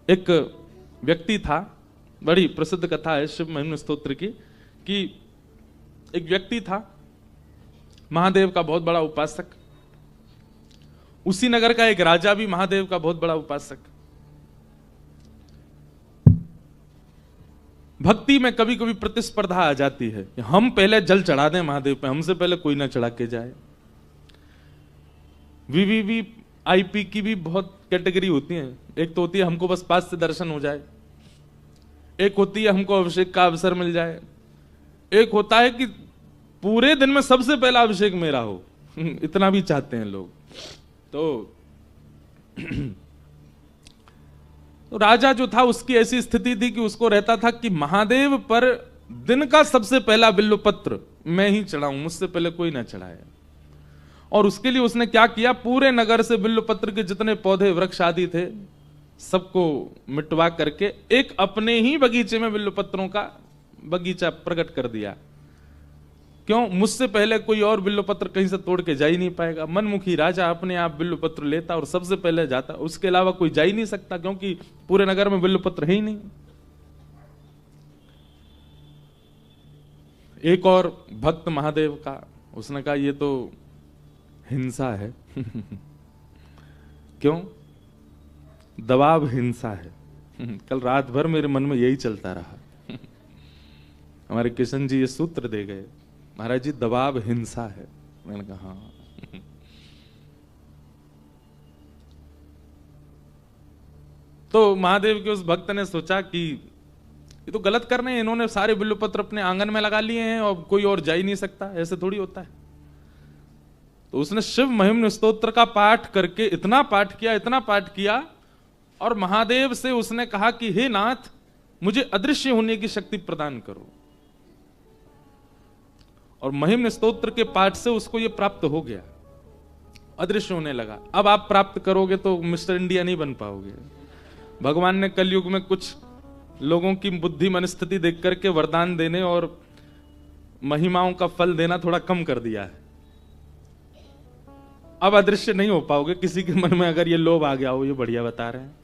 एक व्यक्ति था, बड़ी प्रसिद्ध कथा है शिव महिम्न स्तोत्र की, कि एक व्यक्ति था महादेव का बहुत बड़ा उपासक। उसी नगर का एक राजा भी महादेव का बहुत बड़ा उपासक। भक्ति में कभी कभी प्रतिस्पर्धा आ जाती है, हम पहले जल चढ़ा दें महादेव पे, हमसे पहले कोई ना चढ़ा के जाए। वीवीवीआईपी की भी बहुत कैटेगरी होती है। एक तो होती है हमको बस पास से दर्शन हो जाए, एक होती है हमको अभिषेक का अवसर मिल जाए, एक होता है कि पूरे दिन में सबसे पहला अभिषेक मेरा हो। इतना भी चाहते हैं लोग। तो राजा जो था उसकी ऐसी स्थिति थी कि उसको रहता था कि महादेव पर दिन का सबसे पहला बिल्व पत्र मैं ही चढ़ाऊं, मुझसे पहले कोई ना चढ़ाए। और उसके लिए उसने क्या किया, पूरे नगर से बिल्व पत्र के जितने पौधे वृक्ष आदि थे सबको मिटवा करके एक अपने ही बगीचे में बिल्व पत्रों का बगीचा प्रकट कर दिया। क्यों? मुझसे पहले कोई और बिल्व पत्र कहीं से तोड़ के जा ही नहीं पाएगा। मनमुखी राजा अपने आप बिल्व पत्र लेता और सबसे पहले जाता, उसके अलावा कोई जा ही नहीं सकता, क्योंकि पूरे नगर में बिल्व पत्र है ही नहीं। एक और भक्त महादेव का, उसने कहा ये तो हिंसा है। क्यों? दबाव हिंसा है। कल रात भर मेरे मन में यही चलता रहा। हमारे किशन जी ये सूत्र दे गए, महाराज जी दबाव हिंसा है। मैंने कहा हाँ। तो महादेव के उस भक्त ने सोचा कि ये तो गलत कर रहे हैं, इन्होंने सारे बिल्व पत्र अपने आंगन में लगा लिए हैं और कोई और जा ही नहीं सकता, ऐसे थोड़ी होता है। तो उसने शिव महिम्न स्तोत्र का पाठ करके इतना पाठ किया और महादेव से उसने कहा कि हे नाथ, मुझे अदृश्य होने की शक्ति प्रदान करो। और महिम्न स्तोत्र के पाठ से उसको ये प्राप्त हो गया, अदृश्य होने लगा। अब आप प्राप्त करोगे तो मिस्टर इंडिया नहीं बन पाओगे। भगवान ने कलयुग में कुछ लोगों की बुद्धि मनस्थिति देख करके वरदान देने और महिमाओं का फल देना थोड़ा कम कर दिया है। अब अदृश्य नहीं हो पाओगे। किसी के मन में अगर ये लोभ आ गया हो, ये बढ़िया बता रहे हैं।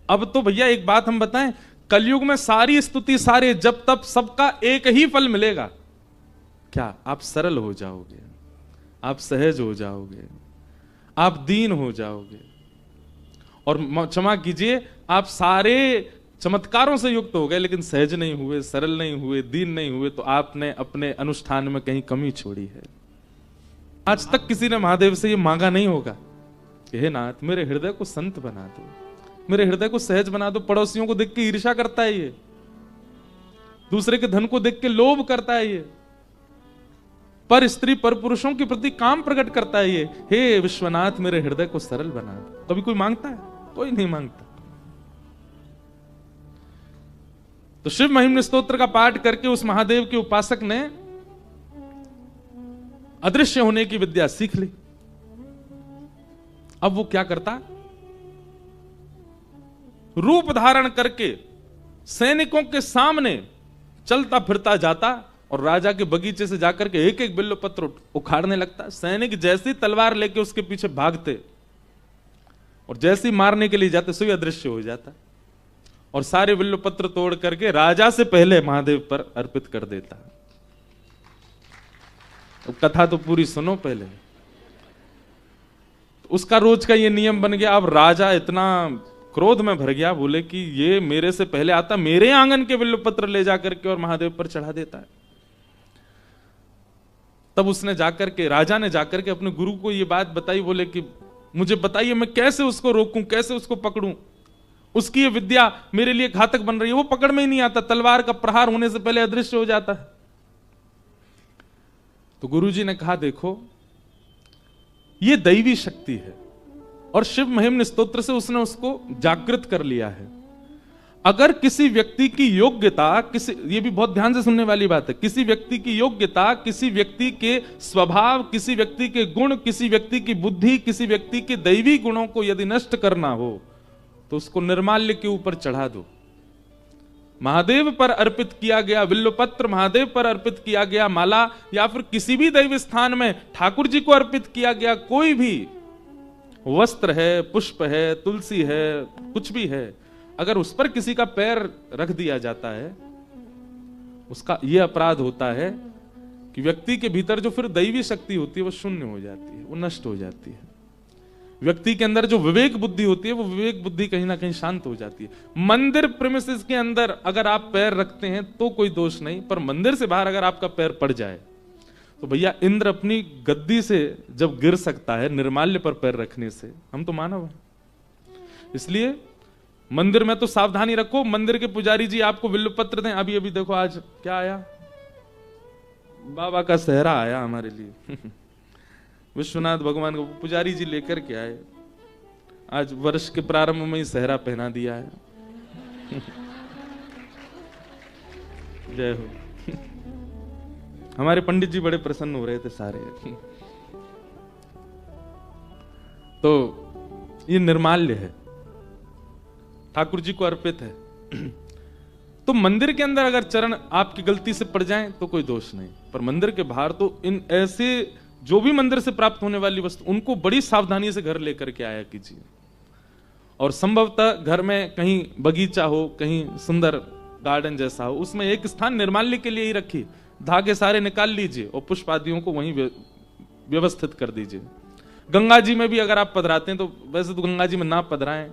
अब तो भैया एक बात हम बताएं, कलयुग में सारी स्तुति, सारे जब तब, सबका एक ही फल मिलेगा। क्या? आप सरल हो जाओगे, आप सहज हो जाओगे, आप दीन हो जाओगे। और क्षमा कीजिए, आप सारे चमत्कारों से युक्त हो गए लेकिन सहज नहीं हुए, सरल नहीं हुए, दीन नहीं हुए, तो आपने अपने अनुष्ठान में कहीं कमी छोड़ी है। आज तक किसी ने महादेव से ये मांगा नहीं होगा कि हे नाथ मेरे हृदय को संत बना दो, मेरे हृदय को सहज बना दो। पड़ोसियों को देख के ईर्ष्या करता है ये, दूसरे के धन को देख के लोभ करता है ये, पर स्त्री पर पुरुषों के प्रति काम प्रकट करता है ये। हे विश्वनाथ मेरे हृदय को सरल बना दो। कभी कोई मांगता है? कोई नहीं मांगता। तो शिव महिम्न स्तोत्र का पाठ करके उस महादेव के उपासक ने अदृश्य होने की विद्या सीख ली। अब वो क्या करता, रूप धारण करके सैनिकों के सामने चलता फिरता जाता और राजा के बगीचे से जाकर के एक एक बिल्व पत्र उखाड़ने लगता। सैनिक जैसी तलवार लेके उसके पीछे भागते और जैसी मारने के लिए जाते सो अदृश्य हो जाता और सारे बिल्व पत्र तोड़ करके राजा से पहले महादेव पर अर्पित कर देता। तो कथा तो पूरी सुनो पहले। उसका रोज का ये नियम बन गया। अब राजा इतना क्रोध में भर गया, बोले कि ये मेरे से पहले आता, मेरे आंगन के बिल्व पत्र ले जाकर के और महादेव पर चढ़ा देता है। तब उसने जाकर के, राजा ने जाकर के अपने गुरु को ये बात बताई। बोले कि मुझे बताइए मैं कैसे उसको रोकूं, कैसे उसको पकड़ूं, उसकी ये विद्या मेरे लिए घातक बन रही है। वो पकड़ में ही नहीं आता, तलवार का प्रहार होने से पहले अदृश्य हो जाता है। तो गुरुजी ने कहा देखो ये दैवी शक्ति है और शिव महिम्न स्तोत्र से उसने उसको जागृत कर लिया है। अगर किसी व्यक्ति की योग्यता, ये भी बहुत ध्यान से सुनने वाली बात है, किसी व्यक्ति की योग्यता, किसी व्यक्ति के स्वभाव, किसी व्यक्ति के गुण, किसी व्यक्ति की बुद्धि, किसी व्यक्ति के दैवी गुणों को यदि नष्ट करना हो तो उसको निर्माल्य के ऊपर चढ़ा दो। महादेव पर अर्पित किया गया बिल्व पत्र, महादेव पर अर्पित किया गया माला, या फिर किसी भी दैव स्थान में ठाकुर जी को अर्पित किया गया कोई भी वस्त्र है, पुष्प है, तुलसी है, कुछ भी है, अगर उस पर किसी का पैर रख दिया जाता है, उसका यह अपराध होता है कि व्यक्ति के भीतर जो फिर दैवी शक्ति होती है वो शून्य हो जाती है, वो नष्ट हो जाती है। व्यक्ति के अंदर जो विवेक बुद्धि होती है वो विवेक बुद्धि कहीं ना कहीं शांत हो जाती है। मंदिर प्रेमिसेस के अंदर अगर आप पैर रखते हैं तो कोई दोष नहीं, पर मंदिर से बाहर अगर आपका पैर पड़ जाए तो भैया इंद्र अपनी गद्दी से जब गिर सकता है निर्माल्य पर पैर रखने से, हम तो मानव हैं। इसलिए मंदिर में तो सावधानी रखो। मंदिर के पुजारी जी आपको बिल्व पत्र दें। अभी अभी देखो आज क्या आया, बाबा का सेहरा आया हमारे लिए विश्वनाथ भगवान को पुजारी जी लेकर के आए। आज वर्ष के प्रारंभ में ही सेहरा पहना दिया है जय हो। हमारे पंडित जी बड़े प्रसन्न हो रहे थे सारे। तो ये निर्माल्य है, ठाकुर जी को अर्पित है। तो मंदिर के अंदर अगर चरण आपकी गलती से पड़ जाएं तो कोई दोष नहीं, पर मंदिर के बाहर तो इन ऐसे जो भी मंदिर से प्राप्त होने वाली वस्तु उनको बड़ी सावधानी से घर लेकर के आया कीजिए। और संभवतः घर में कहीं बगीचा हो, कहीं सुंदर गार्डन जैसा हो, उसमें एक स्थान निर्माल्य के लिए ही रखिए। धागे सारे निकाल लीजिए और पुष्प आदियों को वहीं व्यवस्थित कर दीजिए। गंगा जी में भी अगर आप पधराते हैं तो वैसे तो गंगा जी में ना पधराएं,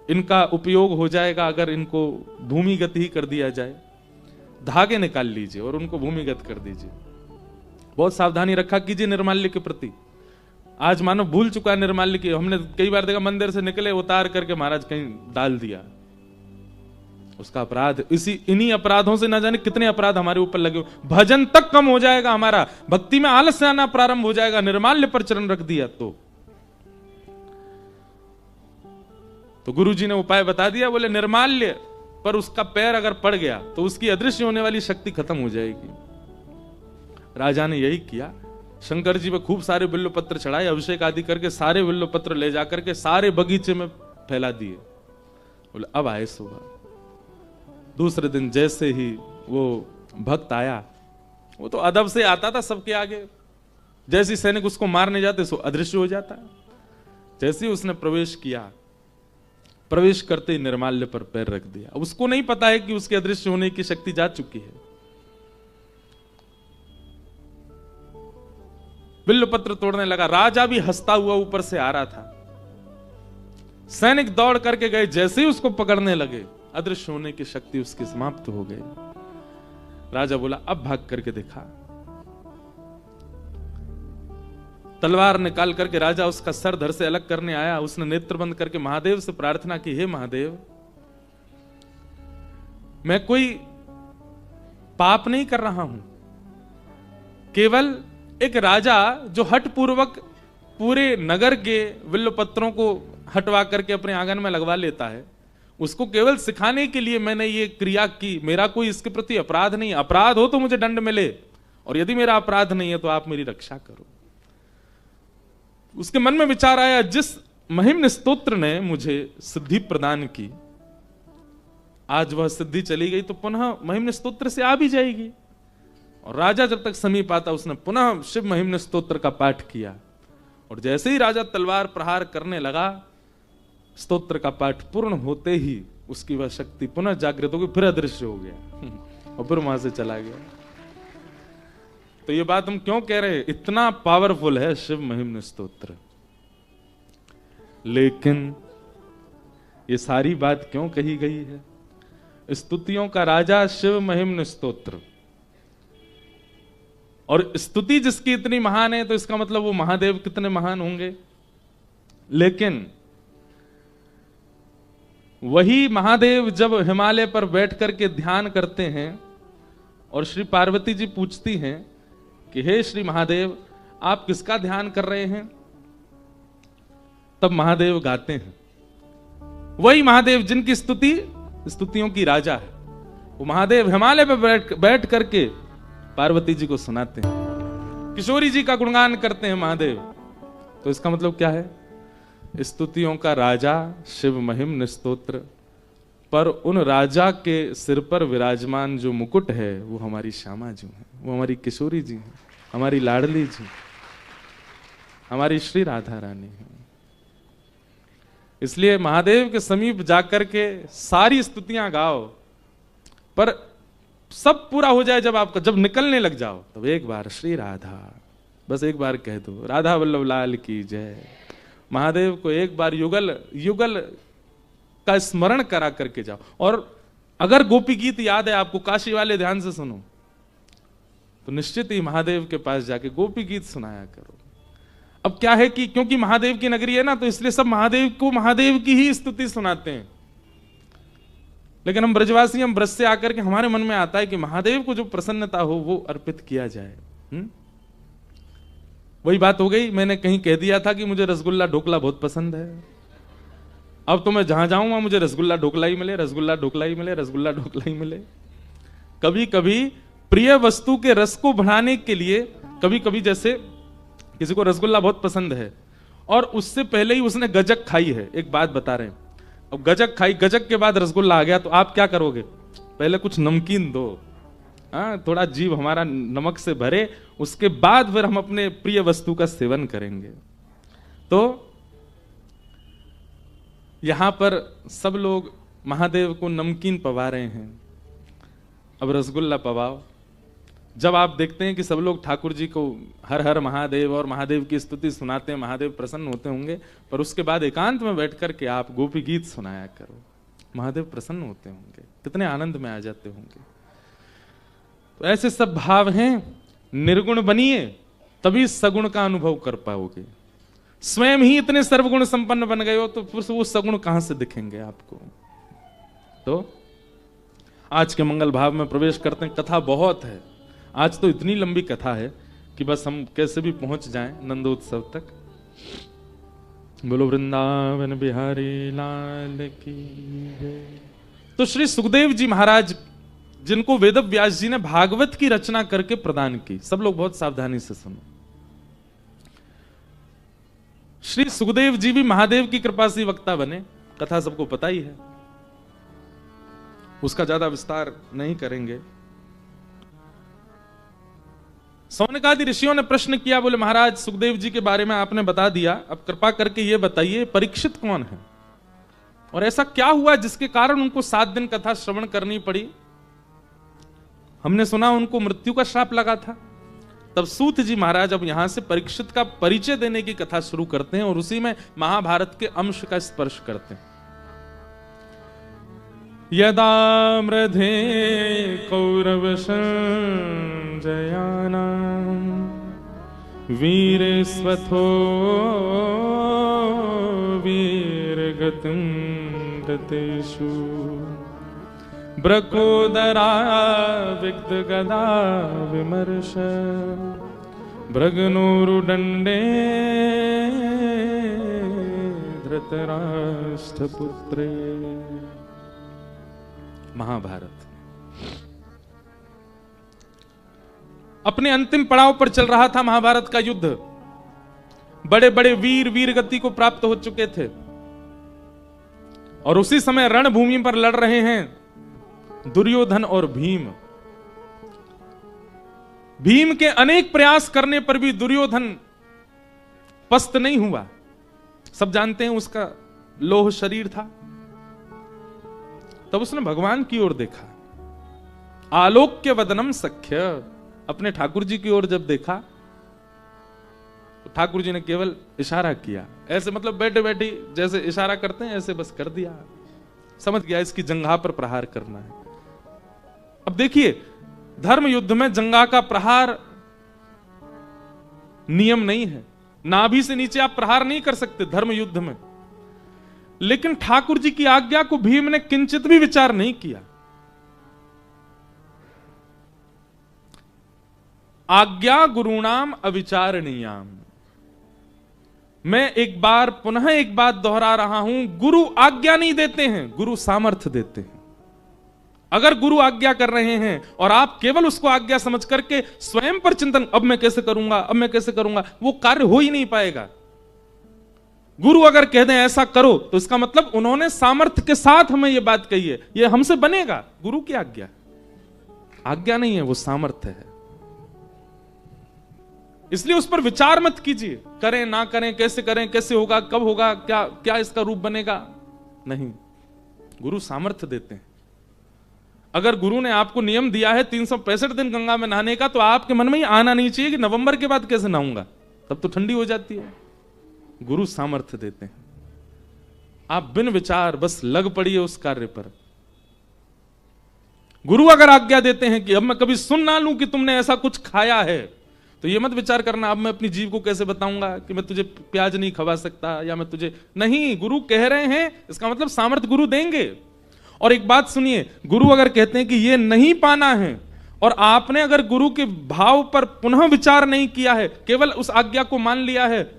इनका उपयोग हो जाएगा अगर इनको भूमिगत ही कर दिया जाए। धागे निकाल लीजिए और उनको भूमिगत कर दीजिए। बहुत सावधानी रखा कीजिए निर्माल्य के प्रति। आज मानो भूल चुका है निर्माल्य की। हमने कई बार देखा मंदिर से निकले उतार करके महाराज कहीं डाल दिया, उसका अपराध। इन्हीं अपराधों से ना जाने कितने अपराध हमारे ऊपर लगे। भजन तक कम हो जाएगा हमारा, भक्ति में आलस्य आना प्रारंभ हो जाएगा, निर्माल्य पर चरण रख दिया तो गुरु जी ने उपाय बता दिया। बोले निर्माल्य पर उसका पैर अगर पड़ गया तो उसकी अदृश्य होने वाली शक्ति खत्म हो जाएगी। राजा ने यही किया। शंकर जी पे खूब सारे बिल्व पत्र चढ़ाए, अभिषेक आदि करके सारे बिल्व पत्र ले जाकर के सारे बगीचे में फैला दिए। बोले अब आए सुबह। दूसरे दिन जैसे ही वो भक्त आया, वो तो अदब से आता था सबके आगे, जैसे सैनिक उसको मारने जाते सो अदृश्य हो जाता। जैसे ही उसने प्रवेश किया, प्रवेश करते ही निर्माल्य पर पैर रख दिया। अब उसको नहीं पता है कि उसके अदृश्य होने की शक्ति जा चुकी है। बिल्व पत्र तोड़ने लगा। राजा भी हंसता हुआ ऊपर से आ रहा था। सैनिक दौड़ करके गए, जैसे ही उसको पकड़ने लगे अदृश्य होने की शक्ति उसकी समाप्त हो गई। राजा बोला अब भाग करके देखा। तलवार निकाल करके राजा उसका सर धड़ से अलग करने आया। उसने नेत्र बंद करके महादेव से प्रार्थना की, हे महादेव, मैं कोई पाप नहीं कर रहा हूं, केवल एक राजा जो हठ पूर्वक पूरे नगर के बिल्व पत्रों को हटवा करके अपने आंगन में लगवा लेता है, उसको केवल सिखाने के लिए मैंने ये क्रिया की। मेरा कोई इसके प्रति अपराध नहीं। अपराध हो तो मुझे दंड मिले, और यदि मेरा अपराध नहीं है तो आप मेरी रक्षा करो। उसके मन में विचार आया, जिस महिम्न स्तोत्र ने मुझे सिद्धि प्रदान की, आज वह सिद्धि चली गई तो पुनः महिम्न स्तोत्र से आ भी जाएगी। और राजा जब तक समीप आता उसने पुनः शिव महिम्न स्तोत्र का पाठ किया। और जैसे ही राजा तलवार प्रहार करने लगा, स्तोत्र का पाठ पूर्ण होते ही उसकी वह शक्ति पुनः जागृत हो गई, फिर अदृश्य हो गया और फिर वहां से चला गया। तो ये बात हम क्यों कह रहे हैं, इतना पावरफुल है शिव महिम्न स्तोत्र। लेकिन ये सारी बात क्यों कही गई है? स्तुतियों का राजा शिव महिम्न स्तोत्र, और स्तुति जिसकी इतनी महान है तो इसका मतलब वो महादेव कितने महान होंगे। लेकिन वही महादेव जब हिमालय पर बैठ करके ध्यान करते हैं और श्री पार्वती जी पूछती हैं कि हे श्री महादेव, आप किसका ध्यान कर रहे हैं, तब महादेव गाते हैं। वही महादेव जिनकी स्तुति स्तुतियों की राजा है, वो महादेव हिमालय पर बैठ करके पार्वती जी को सुनाते हैं, किशोरी जी का गुणगान करते हैं महादेव। तो इसका मतलब क्या है? स्तुतियों का राजा शिव महिम्न स्तोत्र, पर उन राजा के सिर पर विराजमान जो मुकुट है वो हमारी श्यामा जी है, वो हमारी किशोरी जी है, हमारी लाडली जी, हमारी श्री राधा रानी है। इसलिए महादेव के समीप जाकर के सारी स्तुतियां गाओ, पर सब पूरा हो जाए जब आपका, जब निकलने लग जाओ तब एक बार श्री राधा, बस एक बार कह दो, राधा वल्लभ लाल की जय। महादेव को एक बार युगल युगल का स्मरण करा करके जाओ। और अगर गोपी गीत याद है आपको, काशी वाले ध्यान से सुनो, तो निश्चित ही महादेव के पास जाके गोपी गीत सुनाया करो। अब क्या है कि क्योंकि महादेव की नगरी है ना, तो इसलिए सब महादेव को महादेव की ही स्तुति सुनाते हैं। लेकिन हम ब्रजवासी, हम ब्रज से आकर के हमारे मन में आता है कि महादेव को जो प्रसन्नता हो वो अर्पित किया जाए। वही बात हो गई, मैंने कहीं कह दिया था कि मुझे रसगुल्ला ढोकला बहुत पसंद है। अब तो मैं जहां जाऊंगा मुझे रसगुल्ला ढोकला ही मिले, रसगुल्ला ढोकला ही मिले, रसगुल्ला ढोकला ही मिले। कभी कभी प्रिय वस्तु के रस को बढ़ाने के लिए, कभी कभी जैसे किसी को रसगुल्ला बहुत पसंद है और उससे पहले ही उसने गजक खाई है, एक बात बता रहे हैं, अब गजक खाई, गजक के बाद रसगुल्ला आ गया, तो आप क्या करोगे? पहले कुछ नमकीन दो, थोड़ा जीभ हमारा नमक से भरे, उसके बाद फिर हम अपने प्रिय वस्तु का सेवन करेंगे। तो यहां पर सब लोग महादेव को नमकीन पवा रहे हैं, अब रसगुल्ला पवाओ। जब आप देखते हैं कि सब लोग ठाकुर जी को हर हर महादेव और महादेव की स्तुति सुनाते हैं, महादेव प्रसन्न होते होंगे, पर उसके बाद एकांत में बैठ करके आप गोपी गीत सुनाया करो, महादेव प्रसन्न होते होंगे, कितने आनंद में आ जाते होंगे। तो ऐसे सब भाव हैं, निर्गुण बनिए तभी सगुण का अनुभव कर पाओगे। स्वयं ही इतने सर्वगुण संपन्न बन गए हो तो फिर वो सगुण कहां से दिखेंगे आपको। तो आज के मंगल भाव में प्रवेश करते हैं। कथा बहुत है, आज तो इतनी लंबी कथा है कि बस हम कैसे भी पहुंच जाएं नंदोत्सव तक। बोलो वृंदावन बिहारी लाल की जय। तो श्री सुखदेव जी महाराज, जिनको वेद व्यास जी ने भागवत की रचना करके प्रदान की, सब लोग बहुत सावधानी से सुनो। श्री सुखदेव जी भी महादेव की कृपा से वक्ता बने, कथा सबको पता ही है, उसका ज्यादा विस्तार नहीं करेंगे। सौनकादि ऋषियों ने प्रश्न किया, बोले महाराज सुखदेव जी के बारे में आपने बता दिया, अब कृपा करके ये बताइए परीक्षित कौन है और ऐसा क्या हुआ जिसके कारण उनको 7 दिन कथा श्रवण करनी पड़ी। हमने सुना उनको मृत्यु का श्राप लगा था। तब सूत जी महाराज अब यहां से परीक्षित का परिचय देने की कथा शुरू करते हैं और उसी में महाभारत के अंश का स्पर्श करते हैं। यदा मृधे कौरव संजयानां वीरस्वथो वीरगतिं रतेषु ब्रकोदरा विक्तगदा विमर्श भृगनोरुदण्डे धृतराष्ट्रपुत्रे। महाभारत अपने अंतिम पड़ाव पर चल रहा था। महाभारत का युद्ध, बड़े बड़े वीर वीरगति को प्राप्त हो चुके थे और उसी समय रणभूमि पर लड़ रहे हैं दुर्योधन और भीम। भीम के अनेक प्रयास करने पर भी दुर्योधन पस्त नहीं हुआ। सब जानते हैं उसका लोह शरीर था। तब उसने भगवान की ओर देखा, आलोक्य वदनम सख्य, अपने ठाकुर जी की ओर जब देखा तो ठाकुर जी ने केवल इशारा किया, ऐसे मतलब बैठे बैठे जैसे इशारा करते हैं ऐसे बस कर दिया, समझ गया इसकी जंघा पर प्रहार करना है। अब देखिए धर्म युद्ध में जंघा का प्रहार नियम नहीं है, नाभि से नीचे आप प्रहार नहीं कर सकते धर्म युद्ध में। लेकिन ठाकुर जी की आज्ञा को भीम ने किंचित भी विचार नहीं किया। आज्ञा गुरुणाम अविचारणीयाम। मैं एक बार पुनः एक बात दोहरा रहा हूं, गुरु आज्ञा नहीं देते हैं, गुरु सामर्थ्य देते हैं। अगर गुरु आज्ञा कर रहे हैं और आप केवल उसको आज्ञा समझ करके स्वयं पर चिंतन, अब मैं कैसे करूंगा, अब मैं कैसे करूंगा, वो कार्य हो ही नहीं पाएगा। गुरु अगर कह दें ऐसा करो तो इसका मतलब उन्होंने सामर्थ्य के साथ हमें यह बात कही है, यह हमसे बनेगा। गुरु की आज्ञा, आज्ञा नहीं है, वो सामर्थ्य है। इसलिए उस पर विचार मत कीजिए, करें ना करें, कैसे होगा, कब होगा, क्या क्या इसका रूप बनेगा। नहीं, गुरु सामर्थ्य देते हैं। अगर गुरु ने आपको नियम दिया है 365 दिन गंगा में नहाने का, तो आपके मन में ही आना नहीं चाहिए कि नवंबर के बाद कैसे नहाऊंगा, तब तो ठंडी हो जाती है। गुरु सामर्थ्य देते हैं, आप बिन विचार बस लग पड़िए उस कार्य पर। गुरु अगर आज्ञा देते हैं कि अब मैं कभी सुन ना लूं कि तुमने ऐसा कुछ खाया है, तो ये मत विचार करना अब मैं अपनी जीव को कैसे बताऊंगा कि मैं तुझे प्याज नहीं खवा सकता, या मैं तुझे नहीं। गुरु कह रहे हैं, इसका मतलब सामर्थ्य गुरु देंगे। और एक बात सुनिए, गुरु अगर कहते हैं कि ये नहीं पाना है, और आपने अगर गुरु के भाव पर पुनः विचार नहीं किया है, केवल उस आज्ञा को मान लिया है,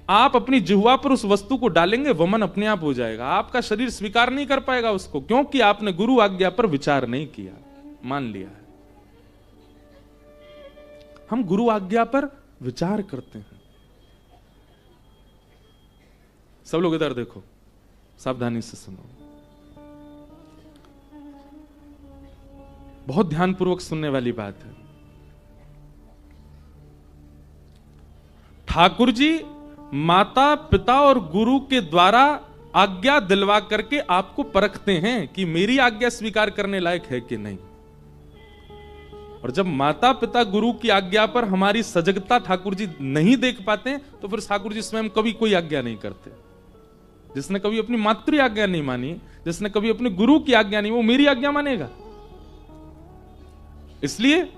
आप अपनी जिह्वा पर उस वस्तु को डालेंगे, वमन अपने आप हो जाएगा। आपका शरीर स्वीकार नहीं कर पाएगा उसको, क्योंकि आपने गुरु आज्ञा पर विचार नहीं किया, मान लिया है। हम गुरु आज्ञा पर विचार करते हैं। सब लोग इधर देखो, सावधानी से सुनो, बहुत ध्यानपूर्वक सुनने वाली बात है। ठाकुर जी माता पिता और गुरु के द्वारा आज्ञा दिलवा करके आपको परखते हैं कि मेरी आज्ञा स्वीकार करने लायक है कि नहीं। और जब माता पिता गुरु की आज्ञा पर हमारी सजगता ठाकुर जी नहीं देख पाते, तो फिर ठाकुर जी स्वयं कभी कोई आज्ञा नहीं करते। जिसने कभी अपनी मातृ आज्ञा नहीं मानी, जिसने कभी अपने गुरु की आज्ञा नहीं, वो मेरी आज्ञा मानेगा। इसलिए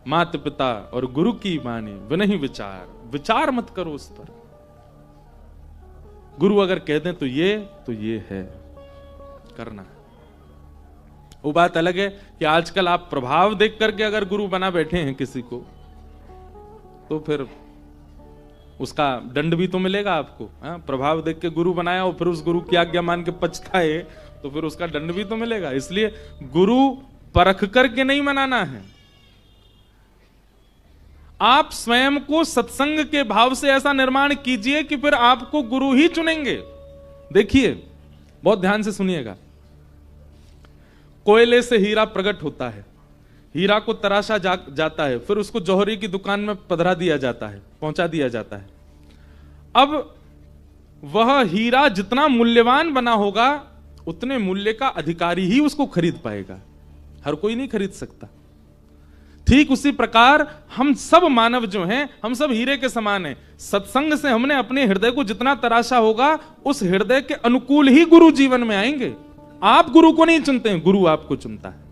माता पिता और गुरु की माने विनहि विचार, विचार मत करो उस पर। गुरु अगर कह दें तो ये है, करना है। वो बात अलग है कि आजकल आप प्रभाव देख करके अगर गुरु बना बैठे हैं किसी को, तो फिर उसका दंड भी तो मिलेगा आपको। प्रभाव देख के गुरु बनाया और फिर उस गुरु की आज्ञा मान के पछताए, तो फिर उसका दंड भी तो मिलेगा। इसलिए गुरु परख करके नहीं मनाना है। आप स्वयं को सत्संग के भाव से ऐसा निर्माण कीजिए कि फिर आपको गुरु ही चुनेंगे। देखिए, बहुत ध्यान से सुनिएगा। कोयले से हीरा प्रकट होता है, हीरा को तराशा जाता है, फिर उसको जौहरी की दुकान में पधरा दिया जाता है, पहुंचा दिया जाता है। अब वह हीरा जितना मूल्यवान बना होगा, उतने मूल्य का अधिकारी ही उसको खरीद पाएगा, हर कोई नहीं खरीद सकता। ठीक उसी प्रकार हम सब मानव जो हैं, हम सब हीरे के समान हैं। सत्संग से हमने अपने हृदय को जितना तराशा होगा, उस हृदय के अनुकूल ही गुरु जीवन में आएंगे। आप गुरु को नहीं चुनते हैं, गुरु आपको चुनता है।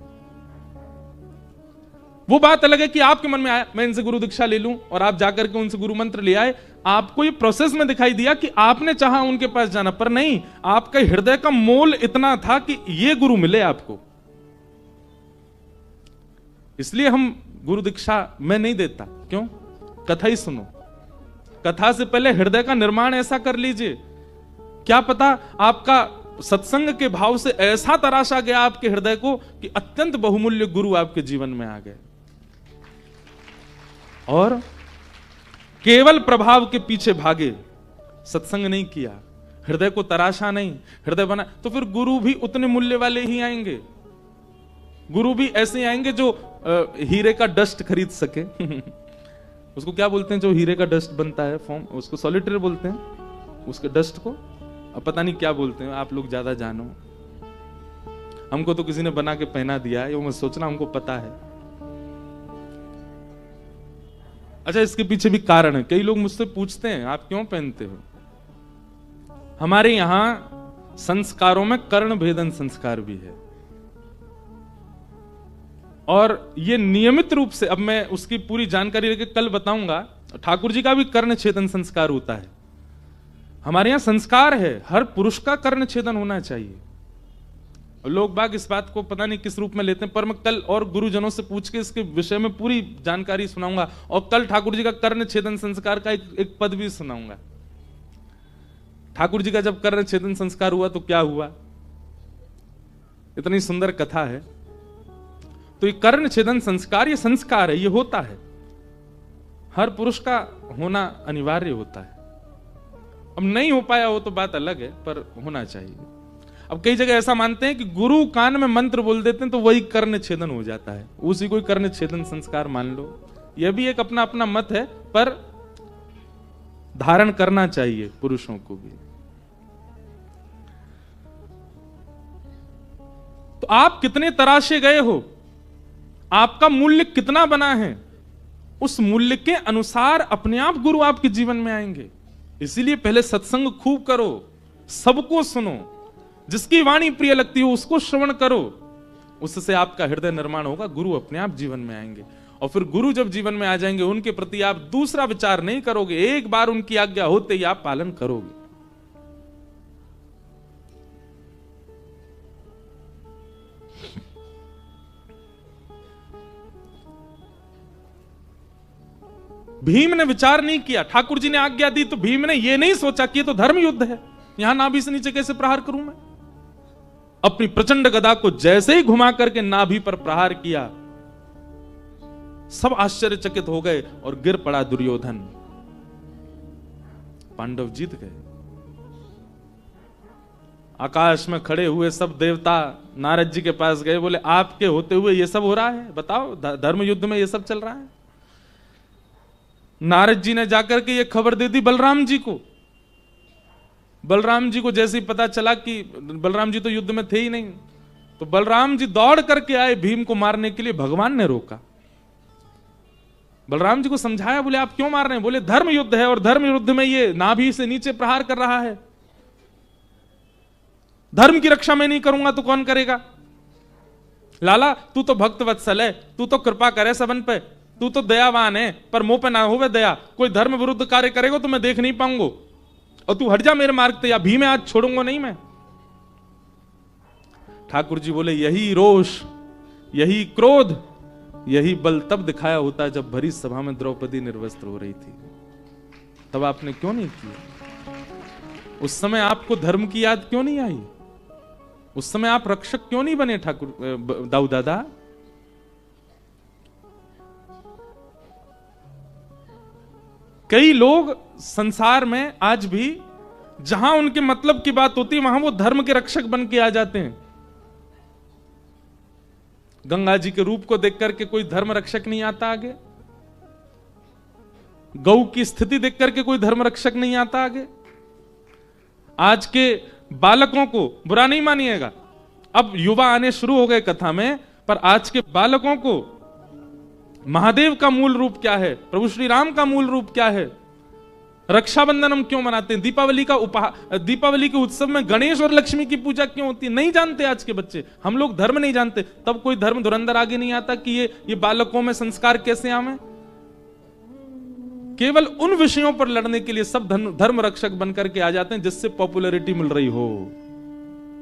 वो बात अलग है कि आपके मन में आया मैं इनसे गुरु दीक्षा ले लूं, और आप जाकर के उनसे गुरु मंत्र ले आए। आपको ये प्रोसेस में दिखाई दिया कि आपने चाहा उनके पास जाना, पर नहीं, आपका हृदय का मोल इतना था कि ये गुरु मिले आपको। इसलिए हम गुरु दीक्षा मैं नहीं देता। क्यों? कथा ही सुनो। कथा से पहले हृदय का निर्माण ऐसा कर लीजिए, क्या पता आपका सत्संग के भाव से ऐसा तराशा गया आपके हृदय को कि अत्यंत बहुमूल्य गुरु आपके जीवन में आ गए, और केवल प्रभाव के पीछे भागे, सत्संग नहीं किया, हृदय को तराशा नहीं, हृदय बना, तो फिर गुरु भी उतने मूल्य वाले ही आएंगे। गुरु भी ऐसे ही आएंगे जो हीरे का डस्ट खरीद सके। उसको क्या बोलते हैं जो हीरे का डस्ट बनता है फॉर्म, उसको सॉलिटेयर बोलते हैं उसके डस्ट को। अब पता नहीं क्या बोलते हैं, आप लोग ज्यादा जानो। हमको तो किसी ने बना के पहना दिया है, मैं सोचना हमको पता है। अच्छा, इसके पीछे भी कारण है। कई लोग मुझसे पूछते हैं आप क्यों पहनते हो। हमारे यहां संस्कारों में कर्ण भेदन संस्कार भी है, और ये नियमित रूप से, अब मैं उसकी पूरी जानकारी लेके कल बताऊंगा। ठाकुर जी का भी कर्ण छेदन संस्कार होता है। हमारे यहां संस्कार है, हर पुरुष का कर्ण छेदन होना चाहिए। लोग बाग इस बात को पता नहीं किस रूप में लेते हैं, पर मैं कल और गुरुजनों से पूछ के इसके विषय में पूरी जानकारी सुनाऊंगा, और कल ठाकुर जी का कर्ण छेदन संस्कार का एक पद भी सुनाऊंगा। ठाकुर जी का जब कर्ण छेदन संस्कार हुआ तो क्या हुआ, इतनी सुंदर कथा है। तो ये कर्ण छेदन संस्कार, ये संस्कार है, ये होता है, हर पुरुष का होना अनिवार्य होता है। अब नहीं हो पाया हो तो बात अलग है, पर होना चाहिए। अब कई जगह ऐसा मानते हैं कि गुरु कान में मंत्र बोल देते हैं तो वही कर्ण छेदन हो जाता है, उसी को कर्ण छेदन संस्कार मान लो। यह भी एक अपना अपना मत है, पर धारण करना चाहिए पुरुषों को भी। तो आप कितने तराशे गए हो, आपका मूल्य कितना बना है, उस मूल्य के अनुसार अपने आप गुरु आपके जीवन में आएंगे। इसीलिए पहले सत्संग खूब करो, सबको सुनो, जिसकी वाणी प्रिय लगती हो उसको श्रवण करो, उससे आपका हृदय निर्माण होगा, गुरु अपने आप जीवन में आएंगे। और फिर गुरु जब जीवन में आ जाएंगे, उनके प्रति आप दूसरा विचार नहीं करोगे, एक बार उनकी आज्ञा होते ही आप पालन करोगे। भीम ने विचार नहीं किया, ठाकुर जी ने आज्ञा दी तो भीम ने यह नहीं सोचा कि ये तो धर्म युद्ध है, यहां नाभि से नीचे कैसे प्रहार करूं मैं। अपनी प्रचंड गदा को जैसे ही घुमा करके नाभि पर प्रहार किया, सब आश्चर्यचकित हो गए और गिर पड़ा दुर्योधन। पांडव जीत गए। आकाश में खड़े हुए सब देवता नारद जी के पास गए, बोले आपके होते हुए ये सब हो रहा है, बताओ धर्म युद्ध में ये सब चल रहा है। नारद जी ने जाकर के ये खबर दे दी बलराम जी को। बलराम जी को जैसे ही पता चला कि बलराम जी तो युद्ध में थे ही नहीं, तो बलराम जी दौड़ करके आए भीम को मारने के लिए। भगवान ने रोका, बलराम जी को समझाया, बोले आप क्यों मार रहे हैं। बोले धर्म युद्ध है और धर्म युद्ध में ये नाभि से नीचे प्रहार कर रहा है, धर्म की रक्षा मैं नहीं करूंगा तो कौन करेगा। लाला तू तो भक्त वत्सल है, तू तो कृपा करे सबन पे, तू तो दयावान है, पर मुंह पे ना होवे दया। कोई धर्म विरुद्ध कार्य करेगा तो मैं देख नहीं पाऊंगा, और तू हट जा मेरे मार्ग से, या भी मैं आज छोड़ूंगा नहीं मैं। ठाकुर जी बोले यही रोष, यही क्रोध, यही बल तब दिखाया होता जब भरी सभा में द्रौपदी निर्वस्त्र हो रही थी। तब आपने क्यों नहीं किया? उस समय आपको धर्म की याद क्यों नहीं आई? उस समय आप रक्षक क्यों नहीं बने ठाकुर दाऊ दादा? कई लोग संसार में आज भी जहां उनके मतलब की बात होती है वहां वो धर्म के रक्षक बन के आ जाते हैं। गंगा जी के रूप को देख करके कोई धर्म रक्षक नहीं आता आगे, गौ की स्थिति देख करके कोई धर्म रक्षक नहीं आता आगे। आज के बालकों को बुरा नहीं मानिएगा, अब युवा आने शुरू हो गए कथा में, पर आज के बालकों को महादेव का मूल रूप क्या है, प्रभु श्री राम का मूल रूप क्या है, रक्षाबंधन हम क्यों मनाते हैं, दीपावली के उत्सव में गणेश और लक्ष्मी की पूजा क्यों होती है, नहीं जानते आज के बच्चे। हम लोग धर्म नहीं जानते, तब कोई धर्म धुरंधर आगे नहीं आता कि ये बालकों में संस्कार कैसे आवे। केवल उन विषयों पर लड़ने के लिए सब धर्म रक्षक बनकर के आ जाते हैं जिससे पॉपुलैरिटी मिल रही हो।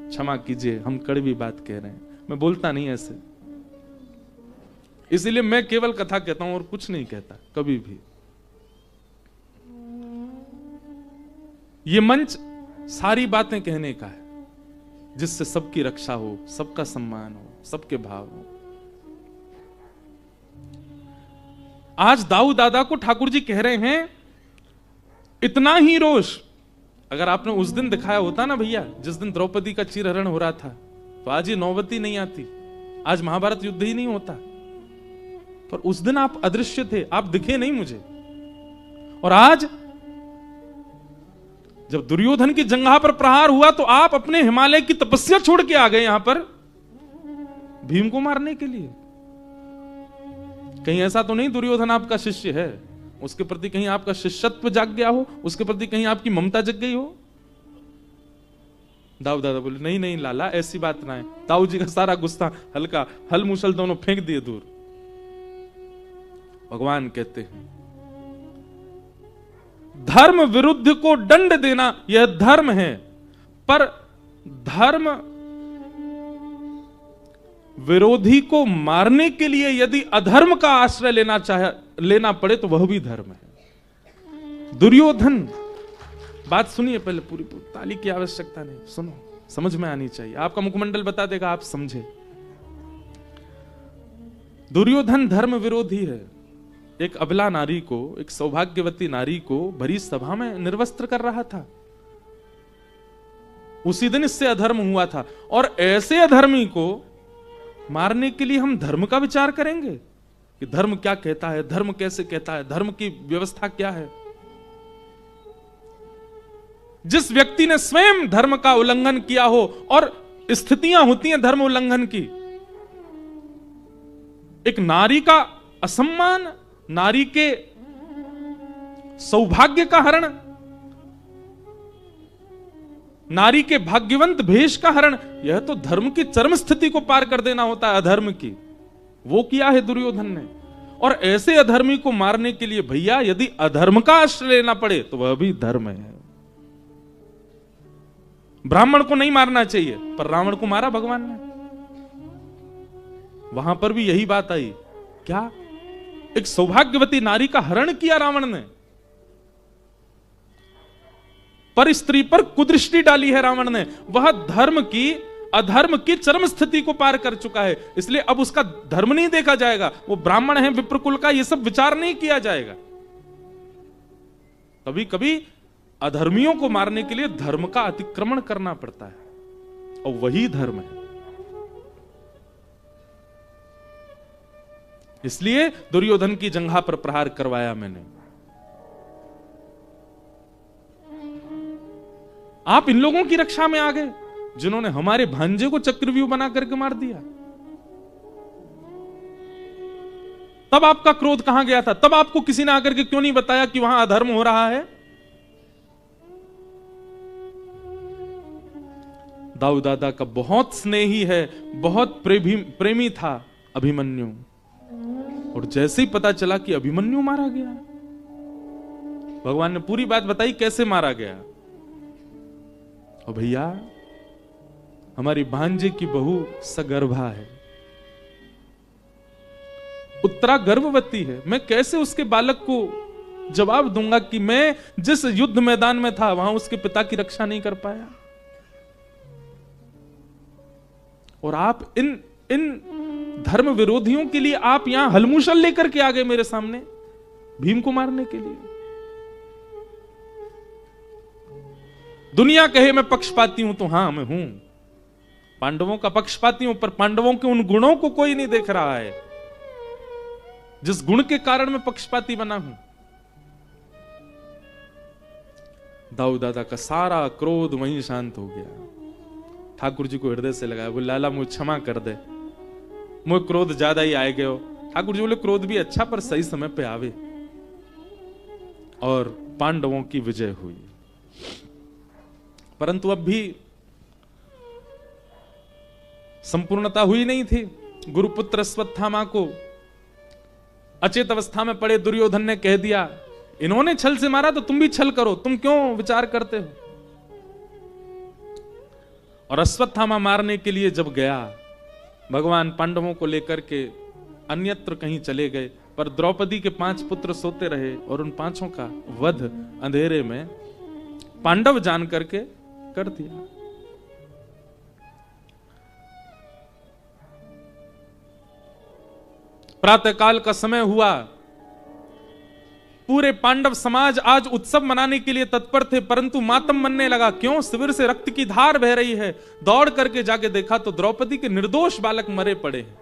क्षमा कीजिए, हम कड़वी बात कह रहे हैं, मैं बोलता नहीं ऐसे, इसलिए मैं केवल कथा कहता हूं और कुछ नहीं कहता कभी भी। ये मंच सारी बातें कहने का है जिससे सबकी रक्षा हो, सबका सम्मान हो, सबके भाव हो। आज दाऊ दादा को ठाकुर जी कह रहे हैं इतना ही रोष अगर आपने उस दिन दिखाया होता ना भैया, जिस दिन द्रौपदी का चीरहरण हो रहा था, तो आज ये नौबत ही नहीं आती, आज महाभारत युद्ध ही नहीं होता। पर उस दिन आप अदृश्य थे, आप दिखे नहीं मुझे। और आज जब दुर्योधन की जंघा पर प्रहार हुआ तो आप अपने हिमालय की तपस्या छोड़ के आ गए यहां पर भीम को मारने के लिए। कहीं ऐसा तो नहीं दुर्योधन आपका शिष्य है, उसके प्रति कहीं आपका शिष्यत्व जाग गया हो, उसके प्रति कहीं आपकी ममता जग गई हो? दाऊ दादा बोले नहीं नहीं लाला, ऐसी बात ना है। दाऊ जी का सारा गुस्सा हल्का, हल मुसल दोनों फेंक दिए दूर। भगवान कहते हैं धर्म विरुद्ध को दंड देना यह धर्म है, पर धर्म विरोधी को मारने के लिए यदि अधर्म का आश्रय लेना पड़े तो वह भी धर्म है। दुर्योधन, बात सुनिए पहले पूरी, ताली की आवश्यकता नहीं, सुनो, समझ में आनी चाहिए, आपका मुखमंडल बता देगा आप समझे। दुर्योधन धर्म विरोधी है, एक अबला नारी को, एक सौभाग्यवती नारी को भरी सभा में निर्वस्त्र कर रहा था। उसी दिन इससे अधर्म हुआ था, और ऐसे अधर्मी को मारने के लिए हम धर्म का विचार करेंगे? कि धर्म क्या कहता है, धर्म कैसे कहता है, धर्म की व्यवस्था क्या है। जिस व्यक्ति ने स्वयं धर्म का उल्लंघन किया हो, और स्थितियां होती हैं धर्म उल्लंघन की, एक नारी का असम्मान, नारी के सौभाग्य का हरण, नारी के भाग्यवंत भेष का हरण, यह तो धर्म की चरम स्थिति को पार कर देना होता है अधर्म की। वो किया है दुर्योधन ने। और ऐसे अधर्मी को मारने के लिए भैया यदि अधर्म का आश्रय लेना पड़े तो वह भी धर्म है। ब्राह्मण को नहीं मारना चाहिए, पर रावण को मारा भगवान ने। वहां पर भी यही बात आई, क्या एक सौभाग्यवती नारी का हरण किया रावण ने, पर स्त्री पर कुदृष्टि डाली है रावण ने। वह धर्म की अधर्म की चरम स्थिति को पार कर चुका है, इसलिए अब उसका धर्म नहीं देखा जाएगा। वो ब्राह्मण है, विप्रकुल का, यह सब विचार नहीं किया जाएगा। कभी कभी अधर्मियों को मारने के लिए धर्म का अतिक्रमण करना पड़ता है, और वही धर्म है। इसलिए दुर्योधन की जंघा पर प्रहार करवाया मैंने। आप इन लोगों की रक्षा में आ गए जिन्होंने हमारे भांजे को चक्रव्यूह बना करके मार दिया। तब आपका क्रोध कहां गया था? तब आपको किसी ने आकर के क्यों नहीं बताया कि वहां अधर्म हो रहा है? दाऊ दादा का बहुत स्नेही है, बहुत प्रेमी था अभिमन्यु, और जैसे ही पता चला कि अभिमन्यु मारा गया, भगवान ने पूरी बात बताई कैसे मारा गया। और भैया हमारी भांजे की बहू सगर्भा है, उत्तरा गर्भवती है। मैं कैसे उसके बालक को जवाब दूंगा कि मैं जिस युद्ध मैदान में था वहां उसके पिता की रक्षा नहीं कर पाया। और आप इन धर्म विरोधियों के लिए आप यहां हलमुशल लेकर के आ गए मेरे सामने भीम को मारने के लिए। दुनिया कहे मैं पक्षपाती हूं तो हां मैं हूं, पांडवों का पक्षपाती हूं, पर पांडवों के उन गुणों को कोई नहीं देख रहा है जिस गुण के कारण मैं पक्षपाती बना हूं। दाऊ दादा का सारा क्रोध वहीं शांत हो गया। ठाकुर जी को हृदय से लगाया, बोले लाला मुझे क्षमा कर दे, मुझे क्रोध ज्यादा ही आए गए हो। ठाकुर जी बोले क्रोध भी अच्छा, पर सही समय पे आवे। और पांडवों की विजय हुई। परंतु अब भी संपूर्णता हुई नहीं थी। गुरुपुत्र अश्वत्थामा को अचेत अवस्था में पड़े दुर्योधन ने कह दिया, इन्होंने छल से मारा तो तुम भी छल करो, तुम क्यों विचार करते हो। और अश्वत्थामा मारने के लिए जब गया, भगवान पांडवों को लेकर के अन्यत्र कहीं चले गए, पर द्रौपदी के 5 पुत्र सोते रहे और उन 5 का वध अंधेरे में पांडव जान करके कर दिया। प्रातःकाल का समय हुआ, पूरे पांडव समाज आज उत्सव मनाने के लिए तत्पर थे, परंतु मातम मनने लगा। क्यों? शिविर से रक्त की धार बह रही है। दौड़ करके जाके देखा तो द्रौपदी के निर्दोष बालक मरे पड़े हैं।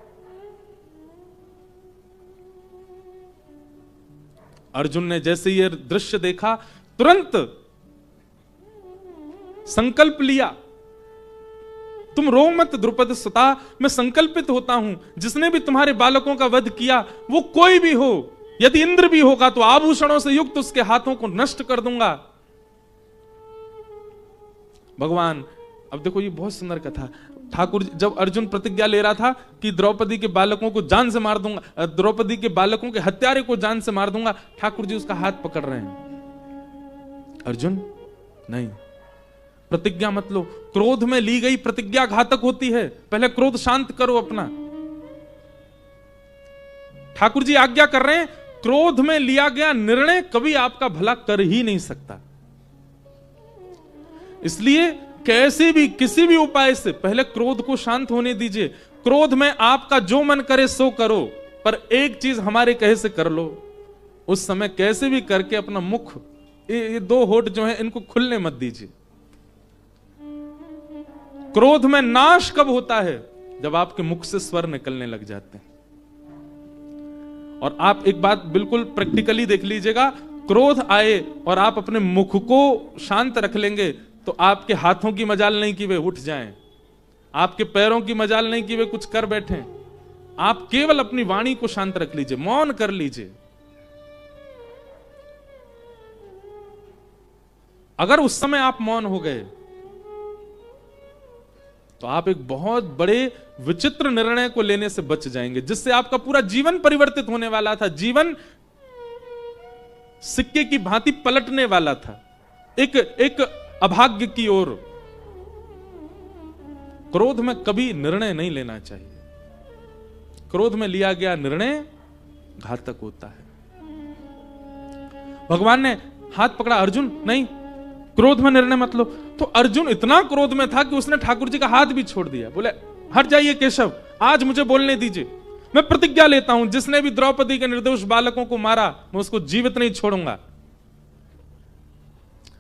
अर्जुन ने जैसे यह दृश्य देखा, तुरंत संकल्प लिया, तुम रो मत द्रुपद सुता, मैं संकल्पित होता हूं, जिसने भी तुम्हारे बालकों का वध किया वो कोई भी हो, यदि इंद्र भी होगा तो आभूषणों से युक्त उसके हाथों को नष्ट कर दूंगा। भगवान, अब देखो ये बहुत सुंदर कथा। ठाकुर जब अर्जुन प्रतिज्ञा ले रहा था कि द्रौपदी के बालकों को जान से मार दूंगा, द्रौपदी के बालकों के हत्यारे को जान से मार दूंगा, ठाकुर जी उसका हाथ पकड़ रहे हैं। अर्जुन नहीं, प्रतिज्ञा मत लो। क्रोध में ली गई प्रतिज्ञा घातक होती है, पहले क्रोध शांत करो अपना। ठाकुर जी आज्ञा कर रहे हैं, क्रोध में लिया गया निर्णय कभी आपका भला कर ही नहीं सकता। इसलिए कैसे भी किसी भी उपाय से पहले क्रोध को शांत होने दीजिए। क्रोध में आपका जो मन करे सो करो, पर एक चीज हमारे कहे से कर लो। उस समय कैसे भी करके अपना मुख, ये 2 होठ जो है इनको खुलने मत दीजिए। क्रोध में नाश कब होता है? जब आपके मुख से स्वर निकलने लग जाते हैं। और आप एक बात बिल्कुल प्रैक्टिकली देख लीजिएगा, क्रोध आए और आप अपने मुख को शांत रख लेंगे तो आपके हाथों की मजाल नहीं कि वे उठ जाएं, आपके पैरों की मजाल नहीं कि वे कुछ कर बैठें। आप केवल अपनी वाणी को शांत रख लीजिए, मौन कर लीजिए। अगर उस समय आप मौन हो गए तो आप एक बहुत बड़े विचित्र निर्णय को लेने से बच जाएंगे, जिससे आपका पूरा जीवन परिवर्तित होने वाला था। जीवन सिक्के की भांति पलटने वाला था, एक अभाग्य की ओर। क्रोध में कभी निर्णय नहीं लेना चाहिए। क्रोध में लिया गया निर्णय घातक होता है। भगवान ने हाथ पकड़ा, अर्जुन नहीं, क्रोध में निर्णय मत लो। तो अर्जुन इतना क्रोध में था कि उसने ठाकुर जी का हाथ भी छोड़ दिया। बोले हट जाइए केशव, आज मुझे बोलने दीजिए। मैं प्रतिज्ञा लेता हूं, जिसने भी द्रौपदी के निर्दोष बालकों को मारा मैं उसको जीवित नहीं छोड़ूंगा।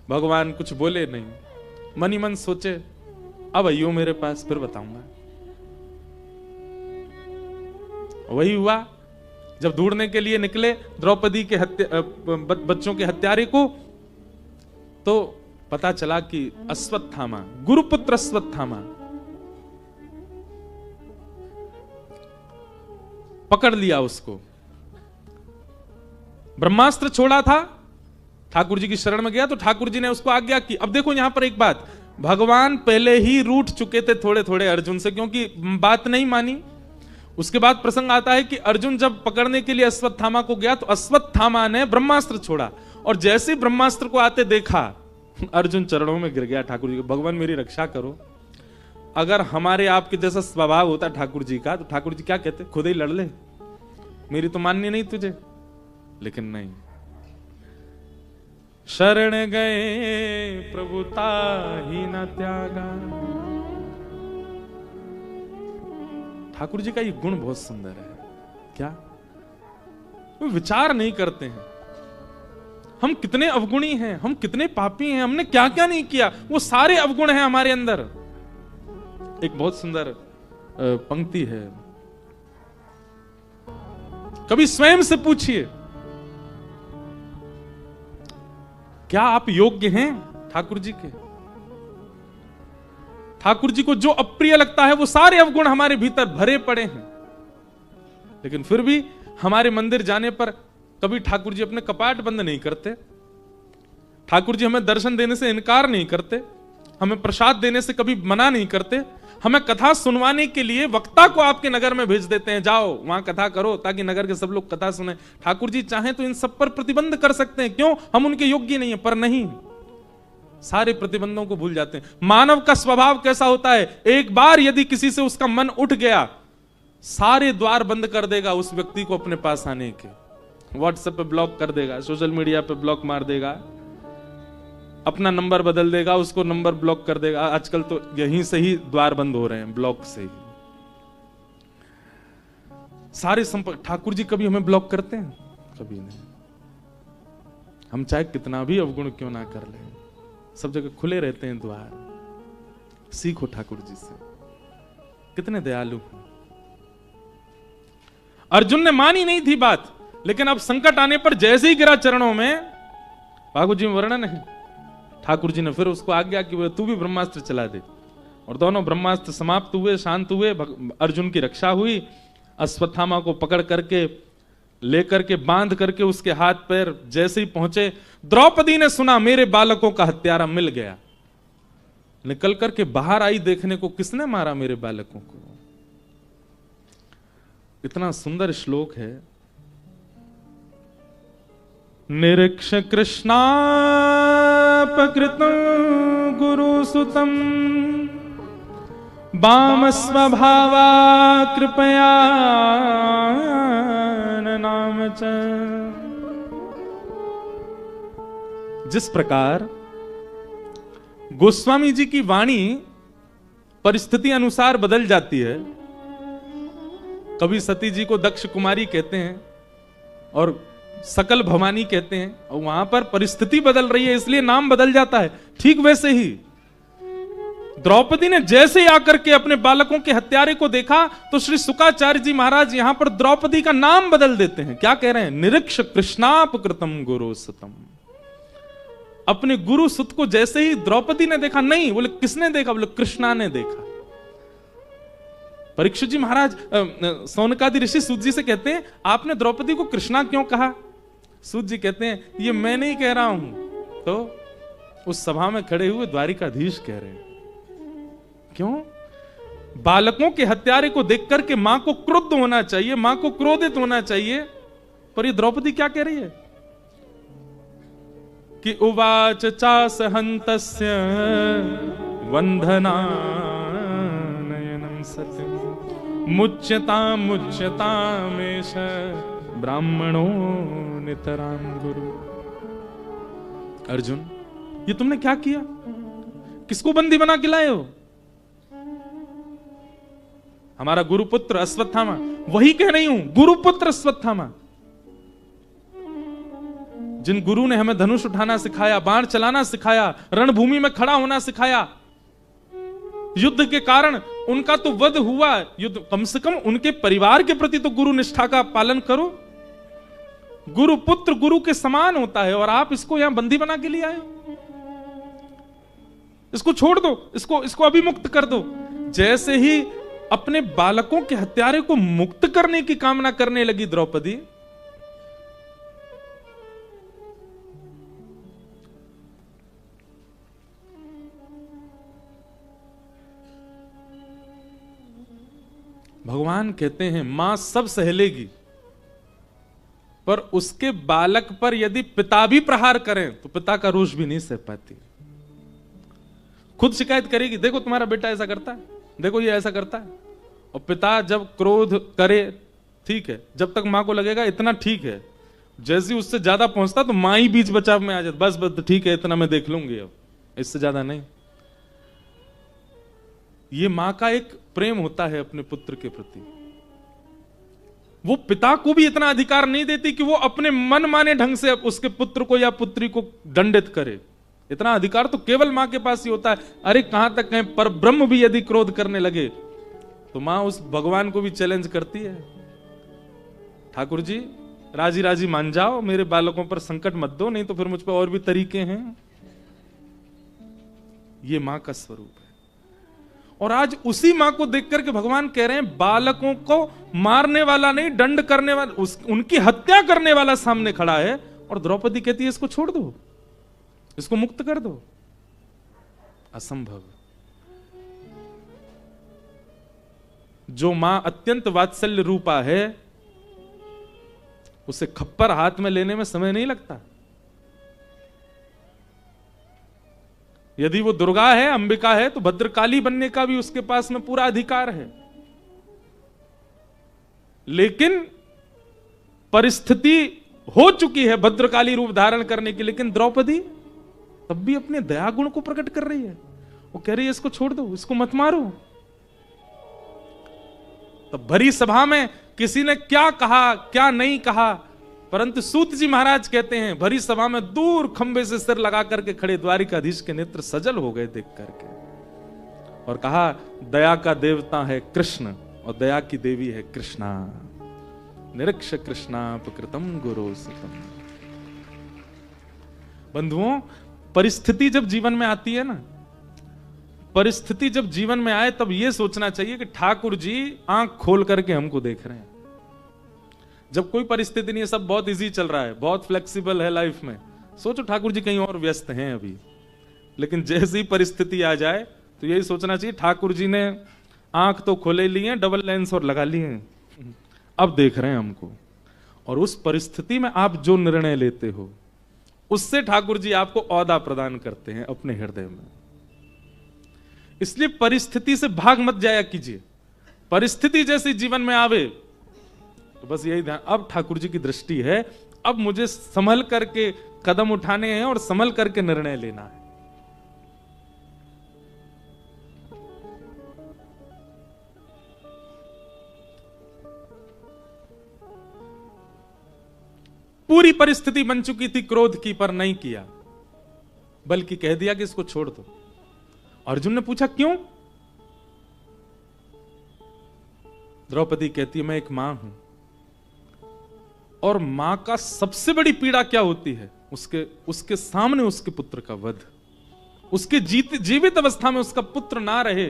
भगवान कुछ बोले नहीं, मन ही मन सोचे अब आइयो मेरे पास, फिर बताऊंगा। वही हुआ, जब ढूंढने के लिए निकले द्रौपदी के बच्चों के हत्यारे को, तो पता चला कि अश्वत्थामा, गुरुपुत्र अश्वत्थामा पकड़ लिया उसको। ब्रह्मास्त्र छोड़ा था, ठाकुर जी की शरण में गया तो ठाकुर जी ने उसको आज्ञा की। अब देखो यहां पर एक बात, भगवान पहले ही रूठ चुके थे थोड़े थोड़े अर्जुन से, क्योंकि बात नहीं मानी। उसके बाद प्रसंग आता है कि अर्जुन जब पकड़ने के लिए अश्वत्थामा को गया तो अश्वत्थामा ने ब्रह्मास्त्र छोड़ा, और जैसे ब्रह्मास्त्र को आते देखा अर्जुन चरणों में गिर गया ठाकुर जी को, भगवान मेरी रक्षा करो। अगर हमारे आपके जैसा स्वभाव होता ठाकुर जी का तो ठाकुर जी क्या कहते, खुद ही लड़ ले, मेरी तो माननी नहीं तुझे। लेकिन नहीं, शरण गए प्रभुता ही न त्यागा। ठाकुर जी का ये गुण बहुत सुंदर है। क्या वो विचार नहीं करते हैं, हम कितने अवगुणी हैं, हम कितने पापी हैं, हमने क्या क्या नहीं किया, वो सारे अवगुण हैं हमारे अंदर। एक बहुत सुंदर पंक्ति है, कभी स्वयं से पूछिए क्या आप योग्य हैं ठाकुर जी के। ठाकुर जी को जो अप्रिय लगता है वो सारे अवगुण हमारे भीतर भरे पड़े हैं, लेकिन फिर भी हमारे मंदिर जाने पर कभी ठाकुर जी अपने कपाट बंद नहीं करते, ठाकुर जी हमें दर्शन देने से इनकार नहीं करते, हमें प्रसाद देने से कभी मना नहीं करते, हमें कथा सुनवाने के लिए वक्ता को आपके नगर में भेज देते हैं, जाओ वहां कथा करो ताकि नगर के सब लोग कथा सुने। ठाकुर जी चाहें तो इन सब पर प्रतिबंध कर सकते हैं, क्यों, हम उनके योग्य नहीं है, पर नहीं, सारे प्रतिबंधों को भूल जाते हैं। मानव का स्वभाव कैसा होता है, एक बार यदि किसी से उसका मन उठ गया सारे द्वार बंद कर देगा उस व्यक्ति को अपने पास आने के। व्हाट्सएप पे ब्लॉक कर देगा, सोशल मीडिया पे ब्लॉक मार देगा, अपना नंबर बदल देगा, उसको नंबर ब्लॉक कर देगा। आजकल तो यहीं से ही द्वार बंद हो रहे हैं, ब्लॉक से ही सारे संपर्क। ठाकुर जी कभी हमें ब्लॉक करते हैं? कभी नहीं। हम चाहे कितना भी अवगुण क्यों ना कर लें, सब जगह खुले रहते हैं द्वार। सीखो ठाकुर जी से, कितने दयालु हैं। अर्जुन ने मानी नहीं थी बात, लेकिन अब संकट आने पर जैसे ही गिरा चरणों में, भागवत जी में वर्णन है, ठाकुर जी ने फिर उसको आज्ञा की तू भी ब्रह्मास्त्र चला दे, और दोनों ब्रह्मास्त्र समाप्त हुए, शांत हुए, अर्जुन की रक्षा हुई। अश्वत्थामा को पकड़ करके लेकर के बांध करके उसके हाथ पैर जैसे ही पहुंचे, द्रौपदी ने सुना मेरे बालकों का हत्यारा मिल गया। निकल करके बाहर आई देखने को, किसने मारा मेरे बालकों को। इतना सुंदर श्लोक है, निरीक्ष कृष्णापकृतं गुरुसुतं वाम स्वभावा कृपया नाम च। जिस प्रकार गोस्वामी जी की वाणी परिस्थिति अनुसार बदल जाती है, कभी सती जी को दक्ष कुमारी कहते हैं और सकल भवानी कहते हैं, और वहां पर परिस्थिति बदल रही है इसलिए नाम बदल जाता है। ठीक वैसे ही द्रौपदी ने जैसे ही आकर के अपने बालकों के हत्यारे को देखा तो श्री शुकाचार्य जी महाराज यहां पर द्रौपदी का नाम बदल देते हैं। क्या कह रहे हैं? निरीक्ष कृष्णापकृतम गुरुसुतम। अपने गुरु सुत को जैसे ही द्रौपदी ने देखा, नहीं बोले किसने देखा, बोले कृष्णा ने देखा। परीक्षित जी महाराज सौनकादि ऋषि सूत जी से कहते हैं, आपने द्रौपदी को कृष्णा क्यों कहा? सूत जी कहते हैं, ये मैं नहीं कह रहा हूं, तो उस सभा में खड़े हुए द्वारिकाधीश कह रहे हैं। क्यों? बालकों के हत्यारे को देख करके मां को क्रुद्ध होना चाहिए, मां को क्रोधित होना चाहिए, पर ये द्रौपदी क्या कह रही है कि उवाच चासहन्तस्य वंदनानयनं सत्यं मुच्यतामेष ब्राह्मणो नितरां गुरु। अर्जुन, ये तुमने क्या किया? किसको बंदी बना के लाए हो? हमारा गुरुपुत्र अश्वत्थामा, वही कह रही हूं, गुरुपुत्र अश्वत्थामा, जिन गुरु ने हमें धनुष उठाना सिखाया, बाण चलाना सिखाया, रणभूमि में खड़ा होना सिखाया। युद्ध के कारण उनका तो वध हुआ, युद्ध कम से कम उनके परिवार के प्रति तो गुरु निष्ठा का पालन करो। गुरु पुत्र गुरु के समान होता है, और आप इसको यहां बंदी बना के लिए आए हो। इसको छोड़ दो, इसको अभी मुक्त कर दो। जैसे ही अपने बालकों के हत्यारे को मुक्त करने की कामना करने लगी द्रौपदी, भगवान कहते हैं मां सब सह लेगी, पर उसके बालक पर यदि पिता भी प्रहार करें तो पिता का रोष भी नहीं सह पाती। खुद शिकायत करेगी, देखो तुम्हारा बेटा ऐसा करता है, देखो ये ऐसा करता है। और पिता जब क्रोध करे, ठीक है, जब तक मां को लगेगा इतना ठीक है, जैसे उससे ज्यादा पहुंचता तो मां ही बीच बचाव में आ जाती, बस बस ठीक है, इतना मैं देख लूंगी, अब इससे ज्यादा नहीं। ये मां का एक प्रेम होता है अपने पुत्र के प्रति। वो पिता को भी इतना अधिकार नहीं देती कि वो अपने मन माने ढंग से उसके पुत्र को या पुत्री को दंडित करे। इतना अधिकार तो केवल मां के पास ही होता है। अरे कहां तक कहें, पर ब्रह्म भी यदि क्रोध करने लगे तो मां उस भगवान को भी चैलेंज करती है, ठाकुर जी राजी राजी मान जाओ, मेरे बालकों पर संकट मत दो, नहीं तो फिर मुझ पर और भी तरीके हैं। ये मां का स्वरूप है। और आज उसी मां को देख करके भगवान कह रहे हैं, बालकों को मारने वाला नहीं, दंड करने वाला, उनकी हत्या करने वाला सामने खड़ा है, और द्रौपदी कहती है इसको छोड़ दो, इसको मुक्त कर दो। असंभव। जो मां अत्यंत वात्सल्य रूपा है, उसे खप्पर हाथ में लेने में समय नहीं लगता। यदि वो दुर्गा है, अंबिका है, तो भद्रकाली बनने का भी उसके पास में पूरा अधिकार है। लेकिन परिस्थिति हो चुकी है भद्रकाली रूप धारण करने की, लेकिन द्रौपदी तब भी अपने दया गुण को प्रकट कर रही है। वो कह रही है इसको छोड़ दो, इसको मत मारो। तब भरी सभा में किसी ने क्या कहा क्या नहीं कहा, परंतु सूत जी महाराज कहते हैं भरी सभा में दूर खंबे से सिर लगा करके खड़े द्वारिकाधीश के नेत्र सजल हो गए देख करके, और कहा दया का देवता है कृष्ण और दया की देवी है कृष्णा। निरीक्ष कृष्णापकृतम गुरुसुतम। बंधुओं, परिस्थिति जब जीवन में आती है ना, परिस्थिति जब जीवन में आए तब यह सोचना चाहिए कि ठाकुर जी आंख खोल करके हमको देख रहे हैं। जब कोई परिस्थिति नहीं है, सब बहुत इजी चल रहा है, बहुत फ्लेक्सिबल है लाइफ में, सोचो ठाकुर जी कहीं और व्यस्त हैं अभी। लेकिन जैसी ही परिस्थिति आ जाए तो यही सोचना चाहिए ठाकुर जी ने आंख तो खोले ली है, डबल लेंस और लगा लिए हैं, अब देख रहे हैं हमको। और उस परिस्थिति में आप जो निर्णय लेते हो उससे ठाकुर जी आपको औदा प्रदान करते हैं अपने हृदय में। इसलिए परिस्थिति से भाग मत जाया कीजिए। परिस्थिति जैसी जीवन में आवे तो बस यही ध्यान, अब ठाकुर जी की दृष्टि है, अब मुझे संभल करके कदम उठाने हैं और संभल करके निर्णय लेना है। पूरी परिस्थिति बन चुकी थी क्रोध की, पर नहीं किया, बल्कि कह दिया कि इसको छोड़ दो। अर्जुन ने पूछा क्यों? द्रौपदी कहती है मैं एक मां हूं, और मां का सबसे बड़ी पीड़ा क्या होती है? उसके सामने उसके पुत्र का वध, उसके जीवित अवस्था में उसका पुत्र ना रहे